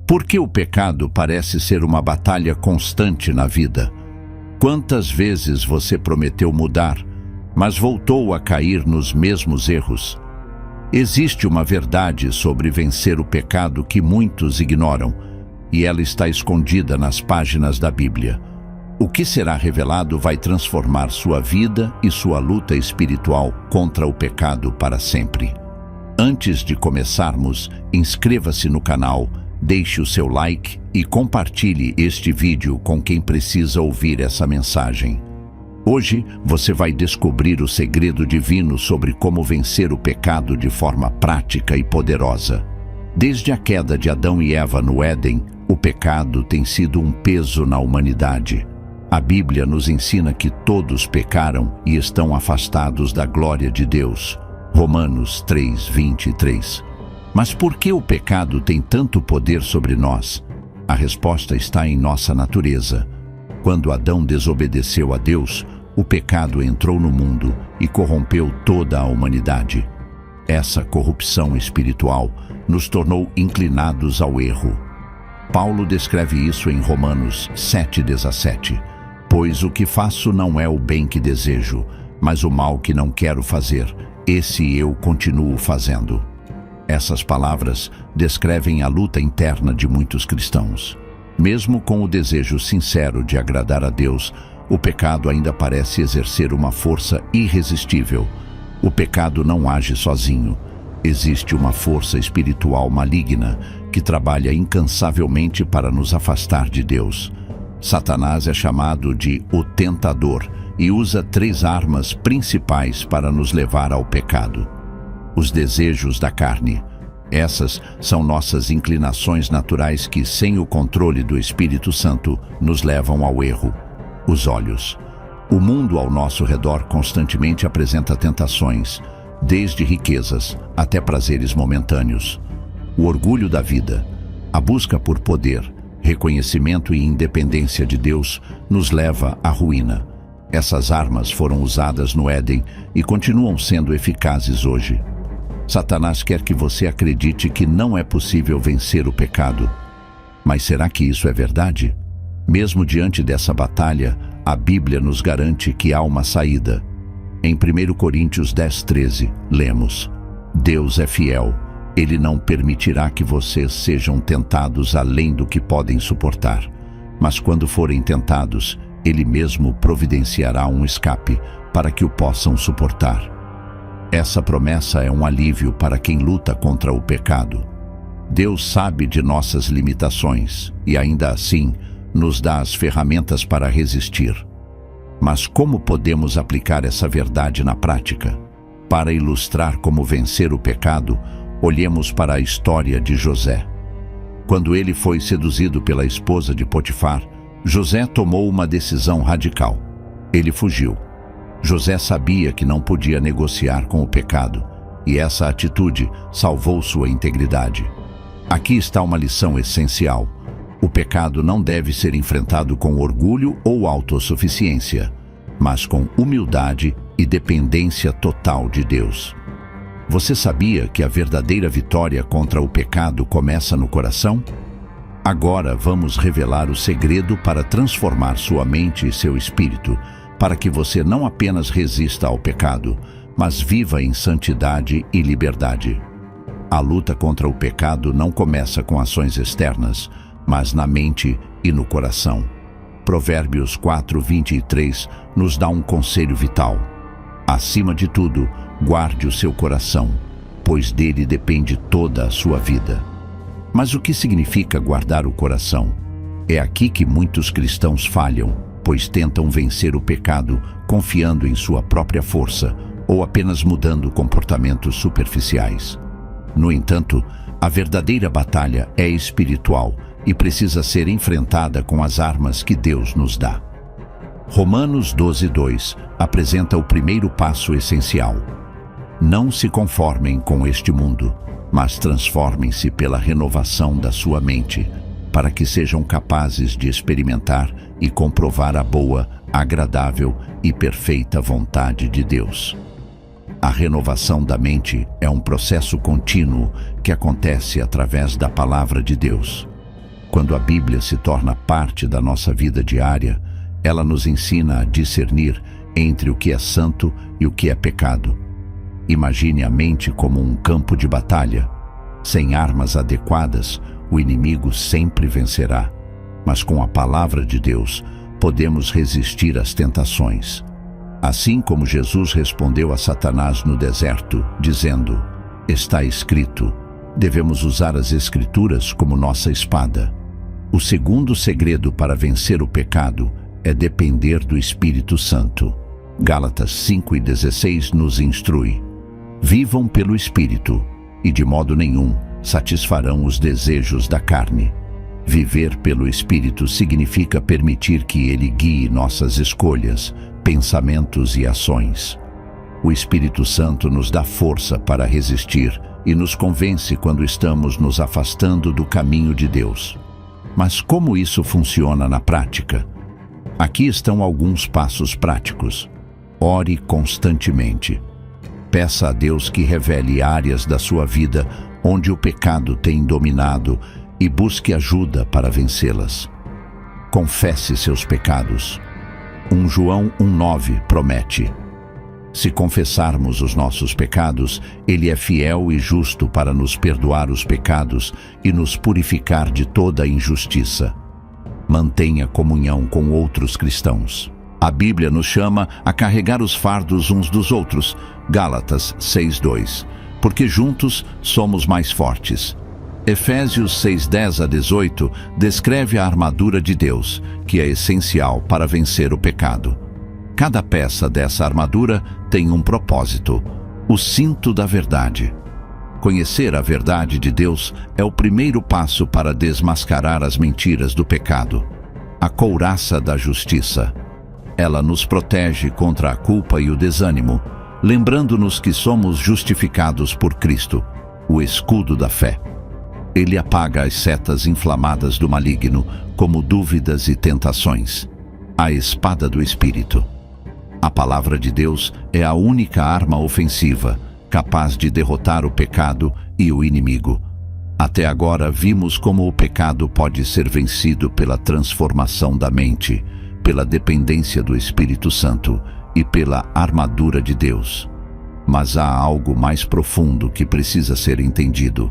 Por que o pecado parece ser uma batalha constante na vida? Quantas vezes você prometeu mudar, mas voltou a cair nos mesmos erros? Existe uma verdade sobre vencer o pecado que muitos ignoram, e ela está escondida nas páginas da Bíblia. O que será revelado vai transformar sua vida e sua luta espiritual contra o pecado para sempre. Antes de começarmos, inscreva-se no canal, deixe o seu like e compartilhe este vídeo com quem precisa ouvir essa mensagem. Hoje você vai descobrir o segredo divino sobre como vencer o pecado de forma prática e poderosa. Desde a queda de Adão e Eva no Éden, o pecado tem sido um peso na humanidade. A Bíblia nos ensina que todos pecaram e estão afastados da glória de Deus. Romanos 3:23. Mas por que o pecado tem tanto poder sobre nós? A resposta está em nossa natureza. Quando Adão desobedeceu a Deus, o pecado entrou no mundo e corrompeu toda a humanidade. Essa corrupção espiritual nos tornou inclinados ao erro. Paulo descreve isso em Romanos 7:17. Pois o que faço não é o bem que desejo, mas o mal que não quero fazer, esse eu continuo fazendo. Essas palavras descrevem a luta interna de muitos cristãos. Mesmo com o desejo sincero de agradar a Deus, o pecado ainda parece exercer uma força irresistível. O pecado não age sozinho. Existe uma força espiritual maligna que trabalha incansavelmente para nos afastar de Deus. Satanás é chamado de o tentador e usa 3 armas principais para nos levar ao pecado. Os desejos da carne. Essas são nossas inclinações naturais que, sem o controle do Espírito Santo, nos levam ao erro. Os olhos. O mundo ao nosso redor constantemente apresenta tentações, desde riquezas até prazeres momentâneos. O orgulho da vida. A busca por poder, reconhecimento e independência de Deus nos leva à ruína. Essas armas foram usadas no Éden e continuam sendo eficazes hoje. Satanás quer que você acredite que não é possível vencer o pecado. Mas será que isso é verdade? Mesmo diante dessa batalha, a Bíblia nos garante que há uma saída. Em 1 Coríntios 10:13, lemos: Deus é fiel. Ele não permitirá que vocês sejam tentados além do que podem suportar. Mas quando forem tentados, Ele mesmo providenciará um escape para que o possam suportar. Essa promessa é um alívio para quem luta contra o pecado. Deus sabe de nossas limitações e, ainda assim, nos dá as ferramentas para resistir. Mas como podemos aplicar essa verdade na prática? Para ilustrar como vencer o pecado, olhemos para a história de José. Quando ele foi seduzido pela esposa de Potifar, José tomou uma decisão radical. Ele fugiu. José sabia que não podia negociar com o pecado, e essa atitude salvou sua integridade. Aqui está uma lição essencial. O pecado não deve ser enfrentado com orgulho ou autossuficiência, mas com humildade e dependência total de Deus. Você sabia que a verdadeira vitória contra o pecado começa no coração? Agora vamos revelar o segredo para transformar sua mente e seu espírito, para que você não apenas resista ao pecado, mas viva em santidade e liberdade. A luta contra o pecado não começa com ações externas, mas na mente e no coração. Provérbios 4:23 nos dá um conselho vital. Acima de tudo, guarde o seu coração, pois dele depende toda a sua vida. Mas o que significa guardar o coração? É aqui que muitos cristãos falham, pois tentam vencer o pecado confiando em sua própria força ou apenas mudando comportamentos superficiais. No entanto, a verdadeira batalha é espiritual e precisa ser enfrentada com as armas que Deus nos dá. Romanos 12:2 apresenta o primeiro passo essencial. Não se conformem com este mundo, mas transformem-se pela renovação da sua mente, para que sejam capazes de experimentar e comprovar a boa, agradável e perfeita vontade de Deus. A renovação da mente é um processo contínuo que acontece através da palavra de Deus. Quando a Bíblia se torna parte da nossa vida diária, ela nos ensina a discernir entre o que é santo e o que é pecado. Imagine a mente como um campo de batalha. Sem armas adequadas, o inimigo sempre vencerá. Mas com a palavra de Deus, podemos resistir às tentações. Assim como Jesus respondeu a Satanás no deserto, dizendo: "Está escrito", devemos usar as Escrituras como nossa espada. O segundo segredo para vencer o pecado é depender do Espírito Santo. Gálatas 5:16 nos instrui: "Vivam pelo Espírito, e de modo nenhum satisfarão os desejos da carne." Viver pelo Espírito significa permitir que Ele guie nossas escolhas, pensamentos e ações. O Espírito Santo nos dá força para resistir e nos convence quando estamos nos afastando do caminho de Deus. Mas como isso funciona na prática? Aqui estão alguns passos práticos. Ore constantemente. Peça a Deus que revele áreas da sua vida onde o pecado tem dominado e busque ajuda para vencê-las. Confesse seus pecados. 1 João 1:9 promete: "Se confessarmos os nossos pecados, Ele é fiel e justo para nos perdoar os pecados e nos purificar de toda a injustiça." Mantenha comunhão com outros cristãos. A Bíblia nos chama a carregar os fardos uns dos outros. Gálatas 6:2. Porque juntos somos mais fortes. Efésios 6:10-18 descreve a armadura de Deus, que é essencial para vencer o pecado. Cada peça dessa armadura tem um propósito: o cinto da verdade. Conhecer a verdade de Deus é o primeiro passo para desmascarar as mentiras do pecado. A couraça da justiça. Ela nos protege contra a culpa e o desânimo, lembrando-nos que somos justificados por Cristo. O escudo da fé. Ele apaga as setas inflamadas do maligno, como dúvidas e tentações. A espada do Espírito. A palavra de Deus é a única arma ofensiva, capaz de derrotar o pecado e o inimigo. Até agora vimos como o pecado pode ser vencido pela transformação da mente, pela dependência do Espírito Santo e pela armadura de Deus. Mas há algo mais profundo que precisa ser entendido.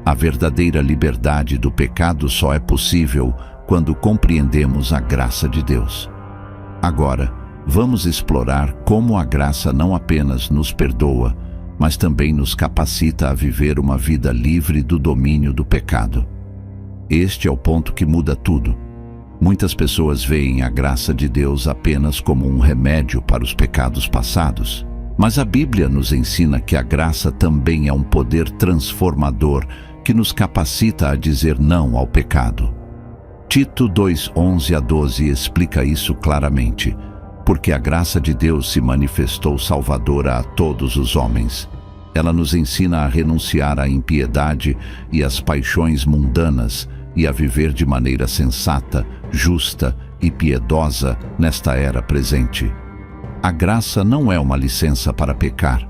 A verdadeira liberdade do pecado só é possível quando compreendemos a graça de Deus. Agora, vamos explorar como a graça não apenas nos perdoa, mas também nos capacita a viver uma vida livre do domínio do pecado. Este é o ponto que muda tudo. Muitas pessoas veem a graça de Deus apenas como um remédio para os pecados passados. Mas a Bíblia nos ensina que a graça também é um poder transformador que nos capacita a dizer não ao pecado. Tito 2:11-12 explica isso claramente. Porque a graça de Deus se manifestou salvadora a todos os homens. Ela nos ensina a renunciar à impiedade e às paixões mundanas e a viver de maneira sensata, justa e piedosa nesta era presente. A graça não é uma licença para pecar.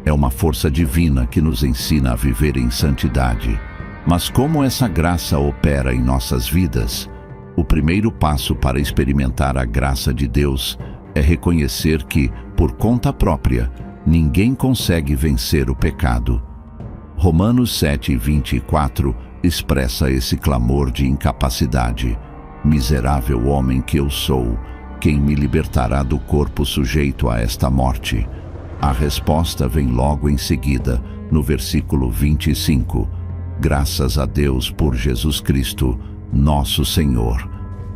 É uma força divina que nos ensina a viver em santidade. Mas como essa graça opera em nossas vidas? O primeiro passo para experimentar a graça de Deus é reconhecer que, por conta própria, ninguém consegue vencer o pecado. Romanos 7:24 expressa esse clamor de incapacidade. "Miserável homem que eu sou, quem me libertará do corpo sujeito a esta morte?" A resposta vem logo em seguida, no versículo 25. "Graças a Deus por Jesus Cristo, nosso Senhor."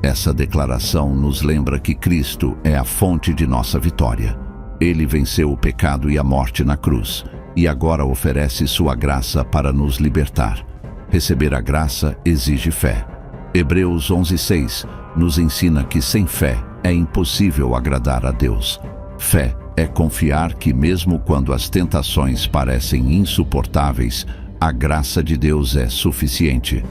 Essa declaração nos lembra que Cristo é a fonte de nossa vitória. Ele venceu o pecado e a morte na cruz, e agora oferece sua graça para nos libertar. Receber a graça exige fé. Hebreus 11:6 nos ensina que sem fé é impossível agradar a Deus. Fé é confiar que mesmo quando as tentações parecem insuportáveis, a graça de Deus é suficiente.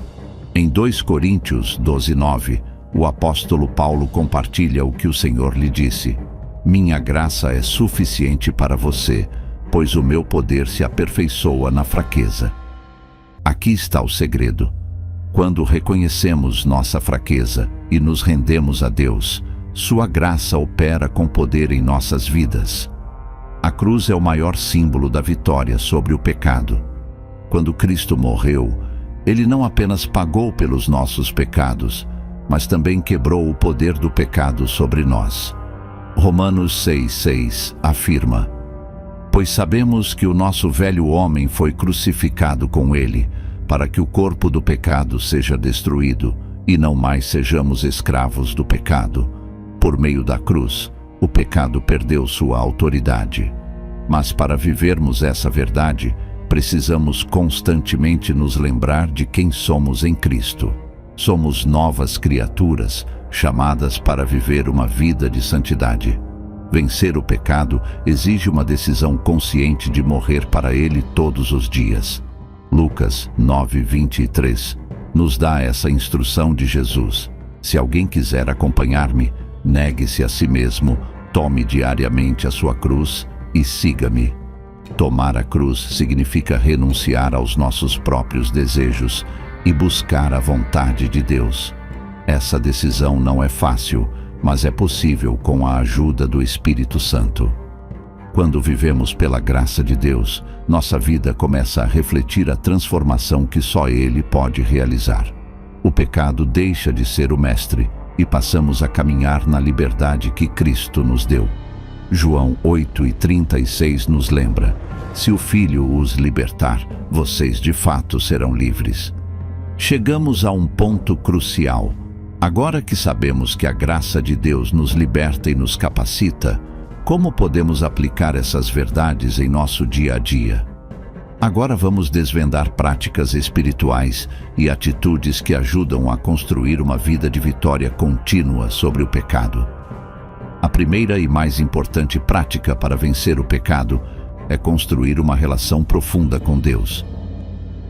Em 2 Coríntios 12:9, o apóstolo Paulo compartilha o que o Senhor lhe disse: "Minha graça é suficiente para você, pois o meu poder se aperfeiçoa na fraqueza." Aqui está o segredo. Quando reconhecemos nossa fraqueza e nos rendemos a Deus, sua graça opera com poder em nossas vidas. A cruz é o maior símbolo da vitória sobre o pecado. Quando Cristo morreu, Ele não apenas pagou pelos nossos pecados, mas também quebrou o poder do pecado sobre nós. Romanos 6,6 afirma: pois sabemos que o nosso velho homem foi crucificado com Ele, para que o corpo do pecado seja destruído e não mais sejamos escravos do pecado. Por meio da cruz, o pecado perdeu sua autoridade. Mas para vivermos essa verdade, precisamos constantemente nos lembrar de quem somos em Cristo. Somos novas criaturas, chamadas para viver uma vida de santidade. Vencer o pecado exige uma decisão consciente de morrer para ele todos os dias. Lucas 9:23 nos dá essa instrução de Jesus: se alguém quiser acompanhar-me, negue-se a si mesmo, tome diariamente a sua cruz e siga-me. Tomar a cruz significa renunciar aos nossos próprios desejos e buscar a vontade de Deus. Essa decisão não é fácil, mas é possível com a ajuda do Espírito Santo. Quando vivemos pela graça de Deus, nossa vida começa a refletir a transformação que só Ele pode realizar. O pecado deixa de ser o mestre e passamos a caminhar na liberdade que Cristo nos deu. João 8:36 nos lembra: se o Filho os libertar, vocês de fato serão livres. Chegamos a um ponto crucial. Agora que sabemos que a graça de Deus nos liberta e nos capacita, como podemos aplicar essas verdades em nosso dia a dia? Agora vamos desvendar práticas espirituais e atitudes que ajudam a construir uma vida de vitória contínua sobre o pecado. A primeira e mais importante prática para vencer o pecado é construir uma relação profunda com Deus.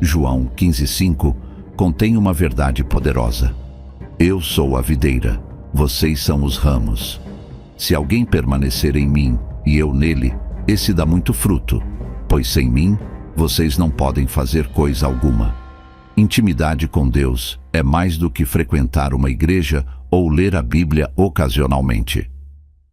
João 15:5 contém uma verdade poderosa: eu sou a videira, vocês são os ramos. Se alguém permanecer em mim e eu nele, esse dá muito fruto, pois sem mim vocês não podem fazer coisa alguma. Intimidade com Deus é mais do que frequentar uma igreja ou ler a Bíblia ocasionalmente.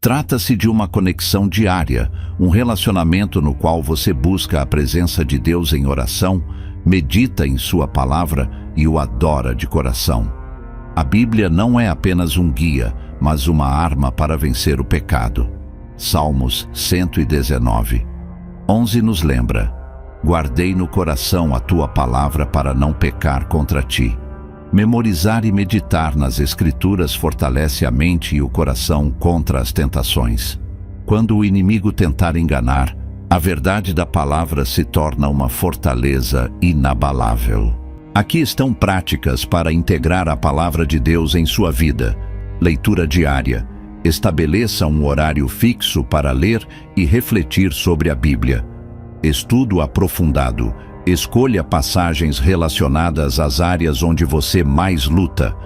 Trata-se de uma conexão diária, um relacionamento no qual você busca a presença de Deus em oração, medita em sua palavra e o adora de coração. A Bíblia não é apenas um guia, mas uma arma para vencer o pecado. Salmos 119:11 nos lembra: guardei no coração a tua palavra para não pecar contra ti. Memorizar e meditar nas Escrituras fortalece a mente e o coração contra as tentações. Quando o inimigo tentar enganar, a verdade da palavra se torna uma fortaleza inabalável. Aqui estão práticas para integrar a palavra de Deus em sua vida. Leitura diária. Estabeleça um horário fixo para ler e refletir sobre a Bíblia. Estudo aprofundado. Escolha passagens relacionadas às áreas onde você mais luta.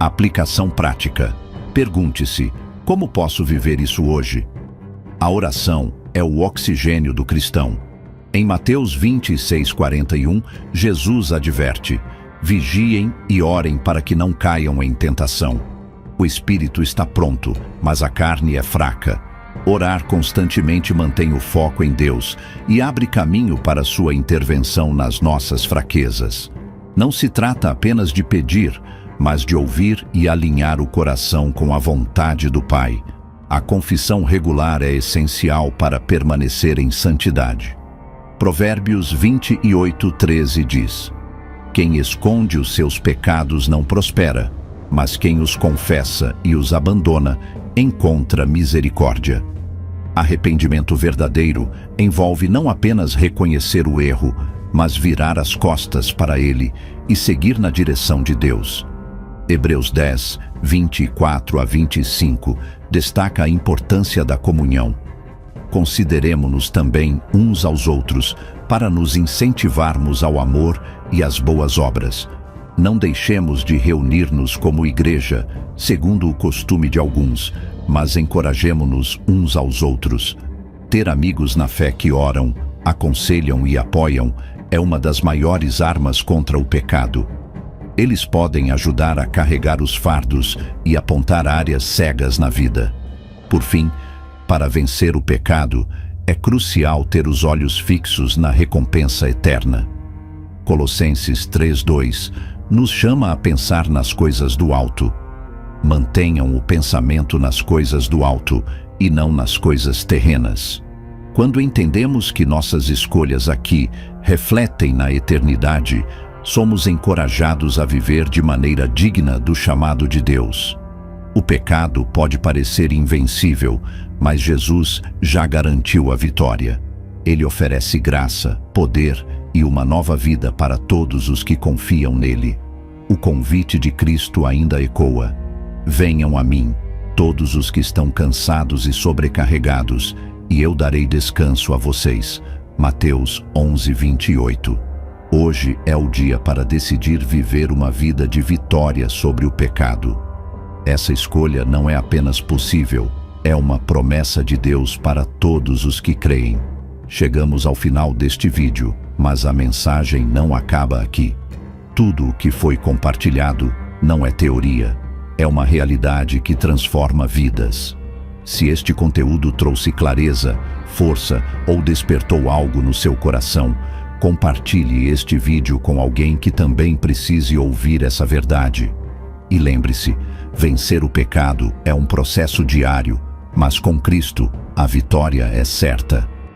Aplicação prática. Pergunte-se: como posso viver isso hoje? A oração é o oxigênio do cristão. Em Mateus 26:41, Jesus adverte: vigiem e orem para que não caiam em tentação. O espírito está pronto, mas a carne é fraca. Orar constantemente mantém o foco em Deus e abre caminho para sua intervenção nas nossas fraquezas. Não se trata apenas de pedir, mas de ouvir e alinhar o coração com a vontade do Pai. A confissão regular é essencial para permanecer em santidade. Provérbios 28:13 diz: quem esconde os seus pecados não prospera, mas quem os confessa e os abandona encontra misericórdia. Arrependimento verdadeiro envolve não apenas reconhecer o erro, mas virar as costas para ele e seguir na direção de Deus. Hebreus 10:24-25 destaca a importância da comunhão. Consideremo-nos também uns aos outros para nos incentivarmos ao amor e às boas obras. Não deixemos de reunir-nos como igreja, segundo o costume de alguns, mas encorajemo-nos uns aos outros. Ter amigos na fé que oram, aconselham e apoiam é uma das maiores armas contra o pecado. Eles podem ajudar a carregar os fardos e apontar áreas cegas na vida. Por fim, para vencer o pecado, é crucial ter os olhos fixos na recompensa eterna. Colossenses 3:2 nos chama a pensar nas coisas do alto. Mantenham o pensamento nas coisas do alto e não nas coisas terrenas. Quando entendemos que nossas escolhas aqui refletem na eternidade, somos encorajados a viver de maneira digna do chamado de Deus. O pecado pode parecer invencível, mas Jesus já garantiu a vitória. Ele oferece graça, poder e uma nova vida para todos os que confiam nele. O convite de Cristo ainda ecoa: venham a mim, todos os que estão cansados e sobrecarregados, e eu darei descanso a vocês. Mateus 11:28. Hoje é o dia para decidir viver uma vida de vitória sobre o pecado. Essa escolha não é apenas possível, é uma promessa de Deus para todos os que creem. Chegamos ao final deste vídeo, mas a mensagem não acaba aqui. Tudo o que foi compartilhado não é teoria, é uma realidade que transforma vidas. Se este conteúdo trouxe clareza, força ou despertou algo no seu coração, compartilhe este vídeo com alguém que também precise ouvir essa verdade. E lembre-se, vencer o pecado é um processo diário, mas com Cristo, a vitória é certa.